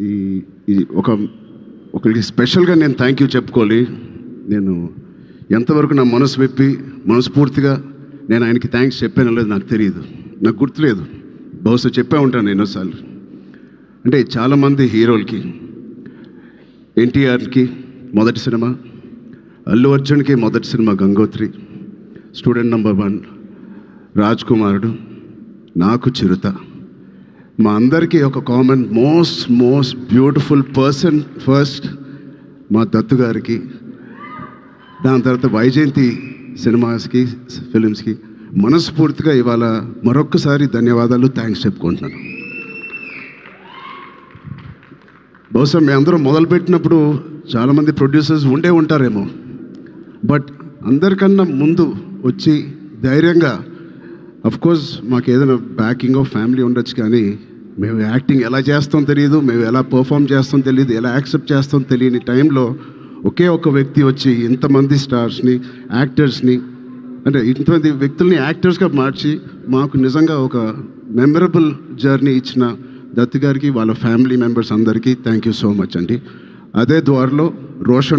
ఈ ఈ ఒకరికి స్పెషల్గా నేను థ్యాంక్ యూ చెప్పుకోవాలి. నేను ఎంతవరకు నా మనసు విప్పి మనస్ఫూర్తిగా నేను ఆయనకి థ్యాంక్స్ చెప్పానో లేదు నాకు తెలియదు, నాకు గుర్తులేదు. బహుశా చెప్పే ఉంటాను ఎన్నోసార్లు. అంటే చాలామంది హీరోలకి, ఎన్టీఆర్కి మొదటి సినిమా, అల్లు అర్జున్కి మొదటి cinema Gangotri, student number 1, Raj కుమారుడు, నాకు చిరుత. మా అందరికీ ఒక common most beautiful person first మా దత్తు గారికి, దాని తర్వాత వైజయంతి సినిమాస్కి, ఫిలిమ్స్కి మనస్ఫూర్తిగా ఇవాళ మరొక్కసారి ధన్యవాదాలు, థ్యాంక్స్ చెప్పుకుంటున్నాను. బహుశా మేము అందరం మొదలుపెట్టినప్పుడు చాలామంది ప్రొడ్యూసర్స్ ఉండే ఉంటారేమో, బట్ అందరికన్నా ముందు వచ్చి ధైర్యంగా, అఫ్కోర్స్ మాకు ఏదైనా బ్యాకింగ్ ఆఫ్ ఫ్యామిలీ ఉండొచ్చు, కానీ మేము యాక్టింగ్ ఎలా చేస్తాం తెలియదు, మేము ఎలా పర్ఫామ్ చేస్తాం తెలియదు, ఎలా యాక్సెప్ట్ చేస్తాం తెలియని టైంలో ఒకే ఒక వ్యక్తి వచ్చి ఇంతమంది స్టార్స్ని, యాక్టర్స్ని, అంటే ఇంతమంది వ్యక్తుల్ని యాక్టర్స్గా మార్చి మాకు నిజంగా ఒక మెమరబుల్ జర్నీ ఇచ్చిన దత్తు గారికి, వాళ్ళ ఫ్యామిలీ మెంబర్స్ అందరికీ థ్యాంక్ యూ సో మచ్ అండి. అదే ద్వారలో రోషన్